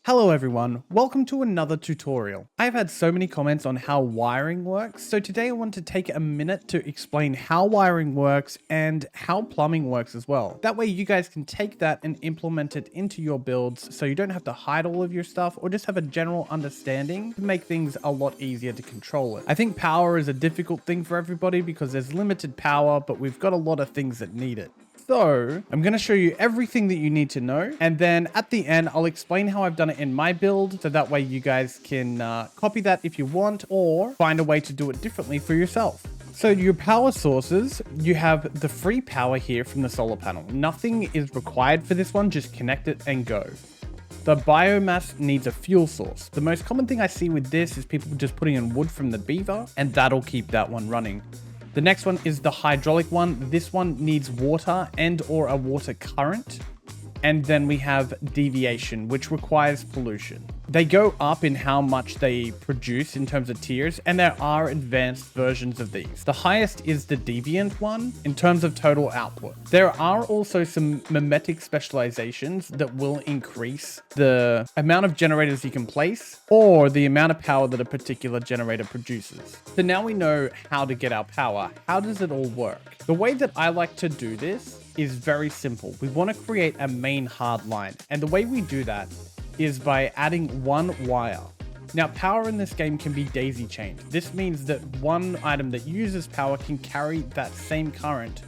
Hello everyone, welcome to another tutorial. I've had so many comments on how wiring works, so today I want to take a minute to explain how wiring works and how plumbing works as well. That way you guys can take that and implement it into your builds so you don't have to hide all of your stuff or just have a general understanding to make things a lot easier to control it. I think power is a difficult thing for everybody because there's limited power, but we've got a lot of things that need it. So I'm going to show you everything that you need to know. And then at the end, I'll explain how I've done it in my build. So that way you guys can copy that if you want or find a way to do it differently for yourself. So your power sources, you have the free power here from the solar panel. Nothing is required for this one. Just connect it and go. The biomass needs a fuel source. The most common thing I see with this is people just putting in wood from the beaver and that'll keep that one running. The next one is the hydraulic one. This one needs water and or a water current. And then we have deviation, which requires pollution. They go up in how much they produce in terms of tiers, and there are advanced versions of these. The highest is the deviant one in terms of total output. There are also some mimetic specializations that will increase the amount of generators you can place or the amount of power that a particular generator produces. So now we know how to get our power. How does it all work? The way that I like to do this is very simple. We want to create a main hard line. And the way we do that is by adding one wire. Now, power in this game can be daisy chained. This means that one item that uses power can carry that same current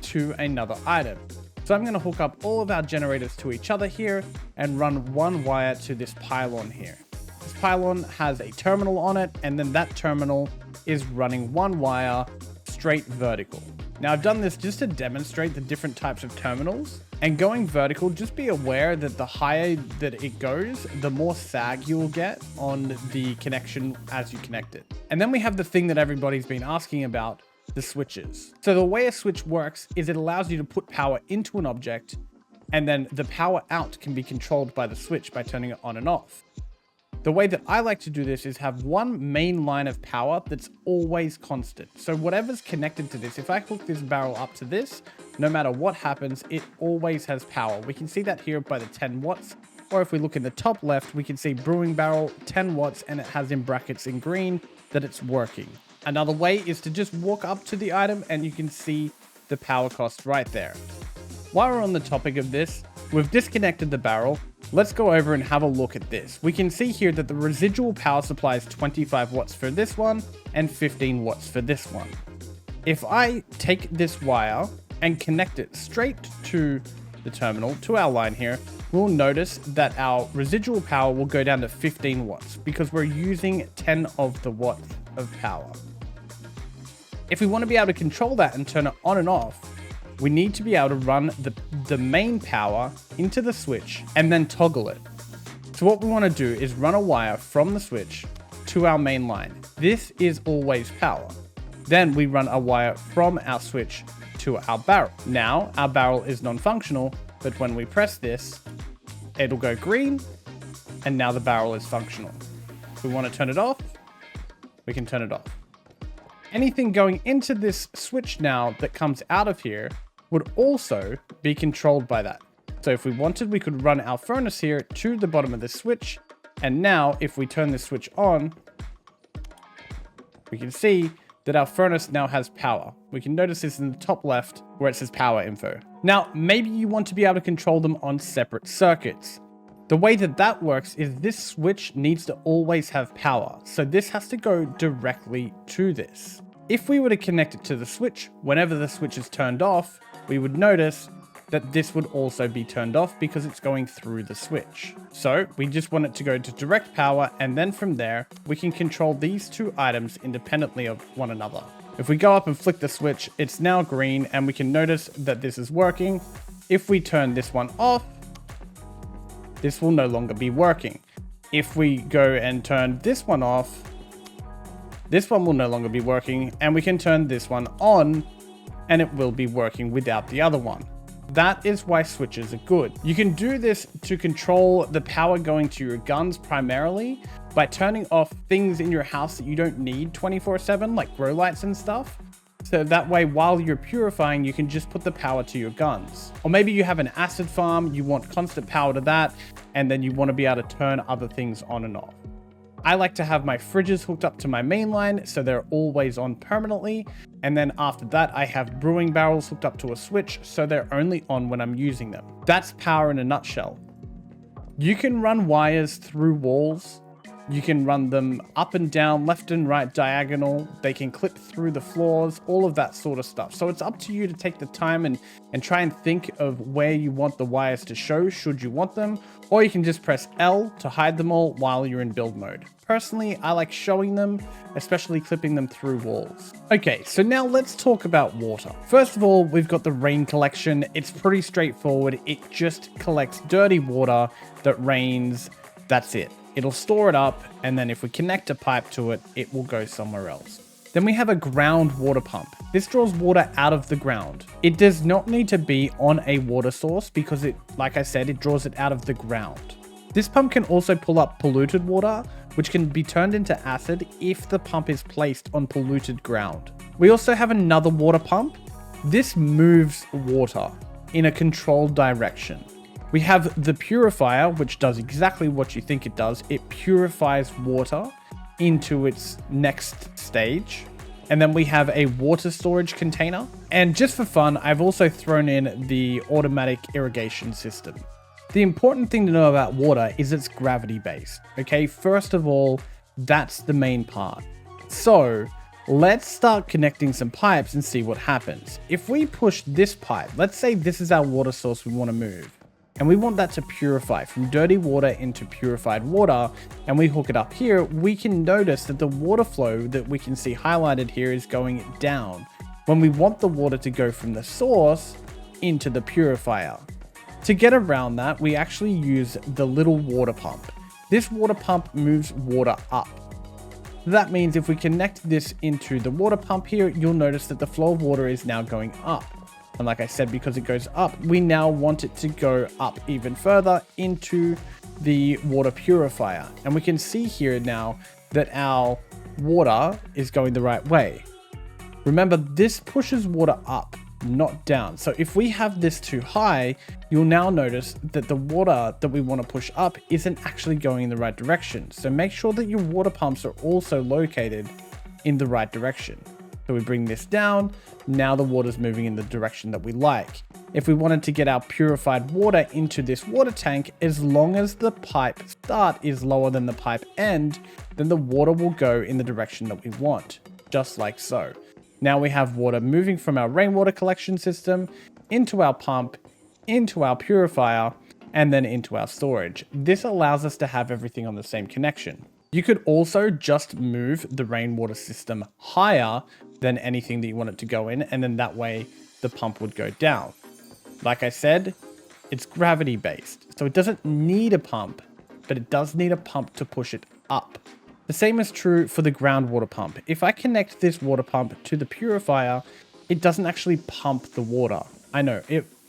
to another item. So I'm going to hook up all of our generators to each other here and run one wire to this pylon here. This pylon has a terminal on it, and then that terminal is running one wire straight vertical. Now I've done this just to demonstrate the different types of terminals, and going vertical, just be aware that the higher that it goes, the more sag you will get on the connection as you connect it. And then we have the thing that everybody's been asking about, the switches. So the way a switch works is it allows you to put power into an object, and then the power out can be controlled by the switch by turning it on and off. The way that I like to do this is have one main line of power that's always constant. So whatever's connected to this, if I hook this barrel up to this, no matter what happens, it always has power. We can see that here by the 10 watts. Or if we look in the top left, we can see brewing barrel 10 watts and it has in brackets in green that it's working. Another way is to just walk up to the item and you can see the power cost right there. While we're on the topic of this, we've disconnected the barrel. Let's go over and have a look at this. We can see here that the residual power supply is 25 watts for this one and 15 watts for this one. If I take this wire and connect it straight to the terminal, to our line here, we'll notice that our residual power will go down to 15 watts because we're using 10 of the watts of power. If we want to be able to control that and turn it on and off, we need to be able to run the main power into the switch and then toggle it. So what we want to do is run a wire from the switch to our main line. This is always power. Then we run a wire from our switch to our barrel. Now our barrel is non-functional, but when we press this, it'll go green and now the barrel is functional. If we want to turn it off, we can turn it off. Anything going into this switch now that comes out of here would also be controlled by that. So if we wanted, we could run our furnace here to the bottom of the switch. And now if we turn this switch on, we can see that our furnace now has power. We can notice this in the top left where it says power info. Now, maybe you want to be able to control them on separate circuits. The way that that works is this switch needs to always have power. So this has to go directly to this. If we were to connect it to the switch, whenever the switch is turned off, we would notice that this would also be turned off because it's going through the switch. So we just want it to go to direct power, and then from there, we can control these two items independently of one another. If we go up and flick the switch, it's now green, and we can notice that this is working. If we turn this one off, this will no longer be working. If we go and turn this one off, this one will no longer be working, and we can turn this one on and it will be working without the other one. That is why switches are good. You can do this to control the power going to your guns primarily by turning off things in your house that you don't need 24/7, like grow lights and stuff. So So that way, while you're purifying, you can just put the power to your guns. Or maybe you have an acid farm, you want constant power to that, and then you want to be able to turn other things on and off. I like to have my fridges hooked up to my main line, so they're always on permanently. And then after that, I have brewing barrels hooked up to a switch, so they're only on when I'm using them. That's power in a nutshell. You can run wires through walls. You can run them up and down, left and right, diagonal. They can clip through the floors, all of that sort of stuff. So it's up to you to take the time and try and think of where you want the wires to show, should you want them. Or you can just press L to hide them all while you're in build mode. Personally, I like showing them, especially clipping them through walls. Okay, so now let's talk about water. First of all, we've got the rain collection. It's pretty straightforward. It just collects dirty water that rains. That's it. It'll store it up, and then if we connect a pipe to it, it will go somewhere else. Then we have a ground water pump. This draws water out of the ground. It does not need to be on a water source because it, like I said, it draws it out of the ground. This pump can also pull up polluted water, which can be turned into acid if the pump is placed on polluted ground. We also have another water pump. This moves water in a controlled direction. We have the purifier, which does exactly what you think it does. It purifies water into its next stage. And then we have a water storage container. And just for fun, I've also thrown in the automatic irrigation system. The important thing to know about water is it's gravity based. Okay, first of all, that's the main part. So let's start connecting some pipes and see what happens. If we push this pipe, let's say this is our water source we want to move. And we want that to purify from dirty water into purified water, and we hook it up here, we can notice that the water flow that we can see highlighted here is going down when we want the water to go from the source into the purifier. To get around that, we actually use the little water pump. This water pump moves water up. That means if we connect this into the water pump here, you'll notice that the flow of water is now going up. And like I said, because it goes up, we now want it to go up even further into the water purifier. And we can see here now that our water is going the right way. Remember, this pushes water up, not down. So if we have this too high, you'll now notice that the water that we want to push up isn't actually going in the right direction. So make sure that your water pumps are also located in the right direction. So we bring this down. Now the water's moving in the direction that we like. If we wanted to get our purified water into this water tank, as long as the pipe start is lower than the pipe end, then the water will go in the direction that we want, just like so. Now we have water moving from our rainwater collection system into our pump, into our purifier, and then into our storage. This allows us to have everything on the same connection. You could also just move the rainwater system higher than anything that you want it to go in, and then that way the pump would go down. Like I said, it's gravity based, so it doesn't need a pump, but it does need a pump to push it up. The same is true for the groundwater pump. If I connect this water pump to the purifier, it doesn't actually pump the water. I know,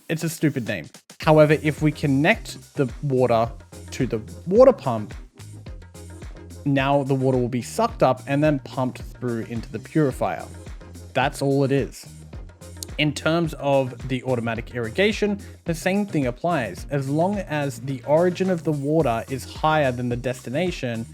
it's a stupid name. However, if we connect the water to the water pump, now the water will be sucked up and then pumped through into the purifier. That's all it is. In terms of the automatic irrigation, the same thing applies. As long as the origin of the water is higher than the destination,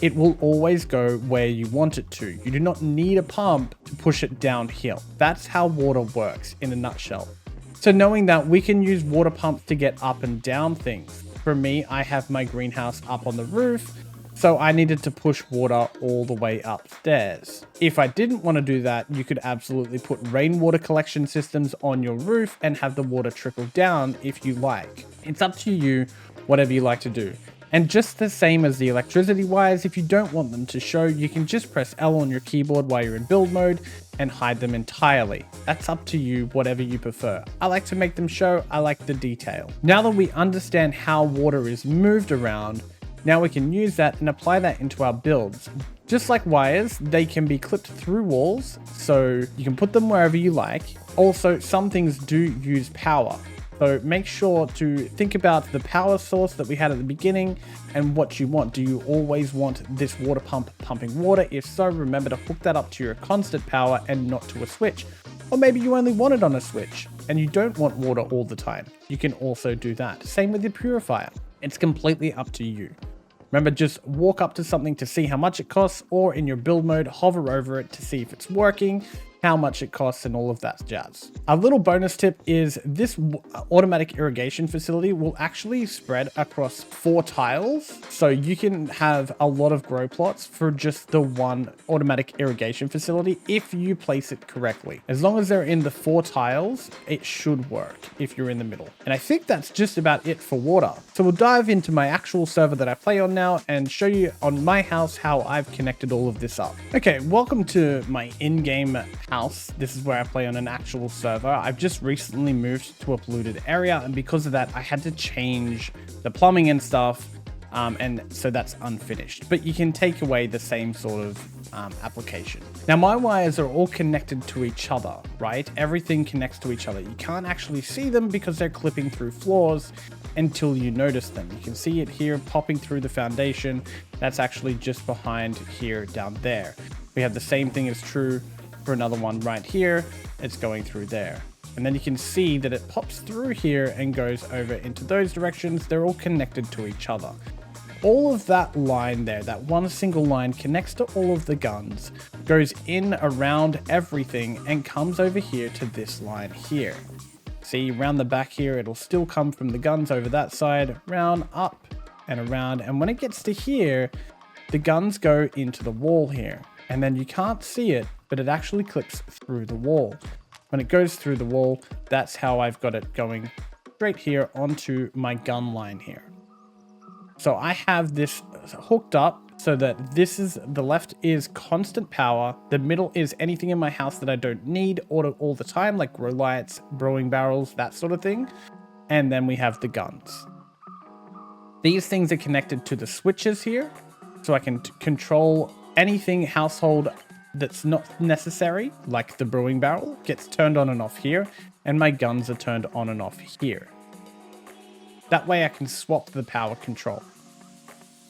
it will always go where you want it to. You do not need a pump to push it downhill. That's how water works in a nutshell. So knowing that, we can use water pumps to get up and down things. For me, I have my greenhouse up on the roof, so I needed to push water all the way upstairs. If I didn't want to do that, you could absolutely put rainwater collection systems on your roof and have the water trickle down if you like. It's up to you, whatever you like to do. And just the same as the electricity wires, if you don't want them to show, you can just press L on your keyboard while you're in build mode and hide them entirely. That's up to you, whatever you prefer. I like to make them show, I like the detail. Now that we understand how water is moved around, now we can use that and apply that into our builds. Just like wires, they can be clipped through walls, so you can put them wherever you like. Also, some things do use power. So make sure to think about the power source that we had at the beginning and what you want. Do you always want this water pump pumping water? If so, remember to hook that up to your constant power and not to a switch. Or maybe you only want it on a switch and you don't want water all the time. You can also do that. Same with your purifier. It's completely up to you. Remember, just walk up to something to see how much it costs, or in your build mode, hover over it to see if it's working, how much it costs, and all of that jazz. A little bonus tip is this automatic irrigation facility will actually spread across 4 tiles. So you can have a lot of grow plots for just the one automatic irrigation facility if you place it correctly. As long as they're in the 4 tiles, it should work if you're in the middle. And I think that's just about it for water. So we'll dive into my actual server that I play on now and show you on my house how I've connected all of this up. Okay, welcome to my in-game house. This is where I play on an actual server. I've just recently moved to a polluted area, and because of that I had to change the plumbing and stuff, and so that's unfinished, but you can take away the same sort of application. Now my wires are all connected to each other, right? Everything connects to each other. You can't actually see them because they're clipping through floors until you notice them. You can see it here popping through the foundation. That's actually just behind here down there. We have the same thing is true for another one right here. It's going through there. And then you can see that it pops through here and goes over into those directions. They're all connected to each other. All of that line there, that one single line connects to all of the guns, goes in around everything and comes over here to this line here. See, around the back here, it'll still come from the guns over that side, round, up and around. And when it gets to here, the guns go into the wall here. And then you can't see it, but it actually clips through the wall. When it goes through the wall, that's how I've got it going straight here onto my gun line here. So I have this hooked up so that this is, the left is constant power. The middle is anything in my house that I don't need all the time, like grow lights, brewing barrels, that sort of thing. And then we have the guns. These things are connected to the switches here, so I can control anything household that's not necessary, like the brewing barrel gets turned on and off here, and my guns are turned on and off here. That way I can swap the power control.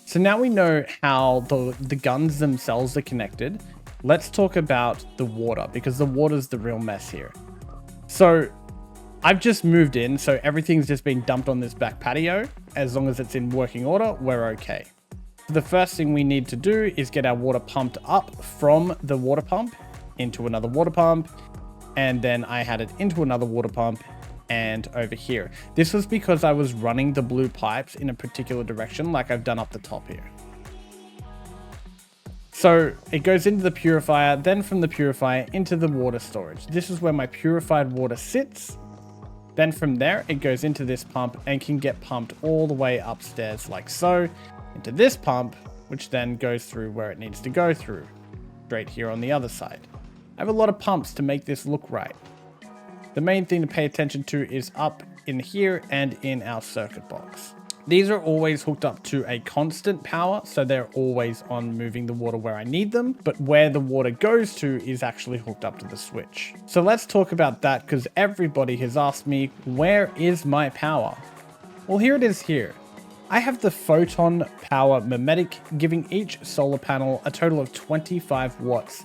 So now we know how the guns themselves are connected. Let's talk about the water, because the water's the real mess here. So I've just moved in, so everything's just being dumped on this back patio. As long as it's in working order, we're okay. The first thing we need to do is get our water pumped up from the water pump into another water pump. And then I had it into another water pump and over here. This was because I was running the blue pipes in a particular direction, like I've done up the top here. So it goes into the purifier, then from the purifier into the water storage. This is where my purified water sits. Then from there, it goes into this pump and can get pumped all the way upstairs like so, into this pump, which then goes through where it needs to go through, straight here on the other side. I have a lot of pumps to make this look right. The main thing to pay attention to is up in here and in our circuit box. These are always hooked up to a constant power, so they're always on moving the water where I need them, but where the water goes to is actually hooked up to the switch. So let's talk about that, because everybody has asked me, where is my power? Well, here it is here. I have the photon power mimetic, giving each solar panel a total of 25 watts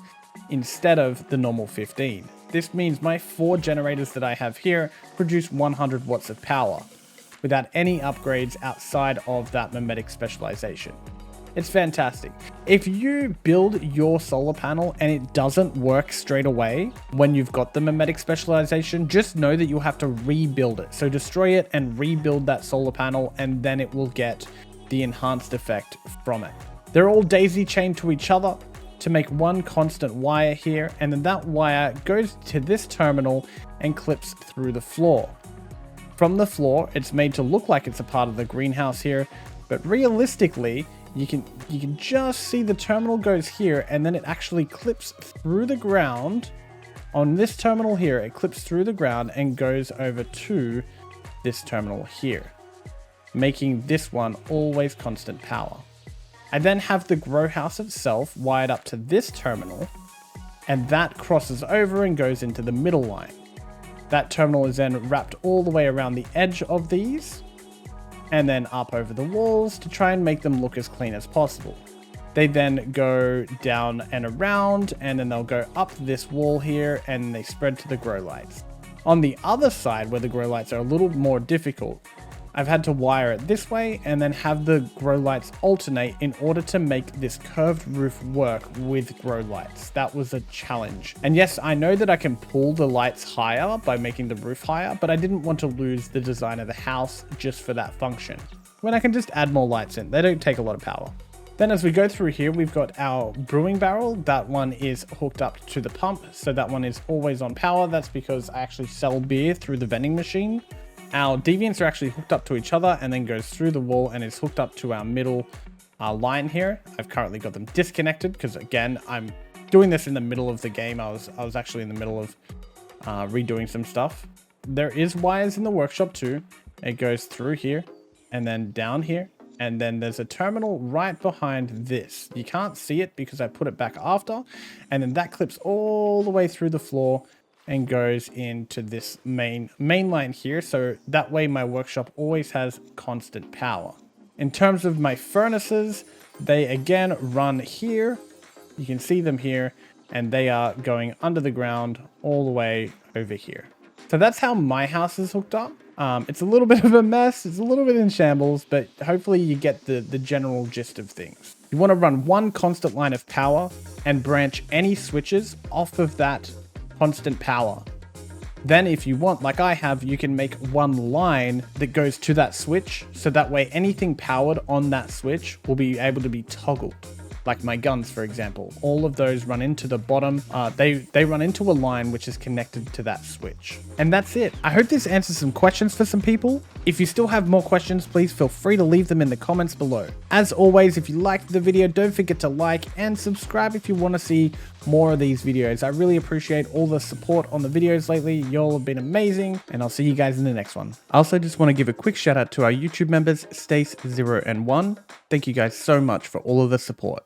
instead of the normal 15. This means my 4 generators that I have here produce 100 watts of power without any upgrades outside of that mimetic specialization. It's fantastic. If you build your solar panel and it doesn't work straight away when you've got the mimetic specialization, just know that you'll have to rebuild it. So destroy it and rebuild that solar panel, and then it will get the enhanced effect from it. They're all daisy chained to each other to make one constant wire here, and then that wire goes to this terminal and clips through the floor. From the floor, it's made to look like it's a part of the greenhouse here, but realistically, you can just see the terminal goes here, and then it actually clips through the ground. On this terminal here, it clips through the ground and goes over to this terminal here, making this one always constant power. I then have the grow house itself wired up to this terminal, and that crosses over and goes into the middle line. That terminal is then wrapped all the way around the edge of these and then up over the walls to try and make them look as clean as possible. They then go down and around, and then they'll go up this wall here, and they spread to the grow lights. On the other side, where the grow lights are a little more difficult, I've had to wire it this way and then have the grow lights alternate in order to make this curved roof work with grow lights. That was a challenge. And yes, I know that I can pull the lights higher by making the roof higher, but I didn't want to lose the design of the house just for that function, when I can just add more lights in. They don't take a lot of power. Then as we go through here, we've got our brewing barrel. That one is hooked up to the pump, so that one is always on power. That's because I actually sell beer through the vending machine. Our deviants are actually hooked up to each other and then goes through the wall and is hooked up to our middle line here. I've currently got them disconnected because, again, I'm doing this in the middle of the game. I was actually in the middle of redoing some stuff. There is wires in the workshop too. It goes through here and then down here. And then there's a terminal right behind this. You can't see it because I put it back after. And then that clips all the way through the floor and goes into this main line here. So that way my workshop always has constant power. In terms of my furnaces, they again run here. You can see them here, and they are going under the ground all the way over here. So that's how my house is hooked up. It's a little bit of a mess. It's a little bit in shambles, but hopefully you get the general gist of things. You want to run one constant line of power and branch any switches off of that constant power. Then if you want, like I have, you can make one line that goes to that switch. So that way anything powered on that switch will be able to be toggled. Like my guns, for example, all of those run into the bottom. They run into a line which is connected to that switch. And that's it. I hope this answers some questions for some people. If you still have more questions, please feel free to leave them in the comments below. As always, if you liked the video, don't forget to like and subscribe if you want to see more of these videos. I really appreciate all the support on the videos lately. Y'all have been amazing, and I'll see you guys in the next one. I also just want to give a quick shout out to our YouTube members, Stace, 0 and 1. Thank you guys so much for all of the support.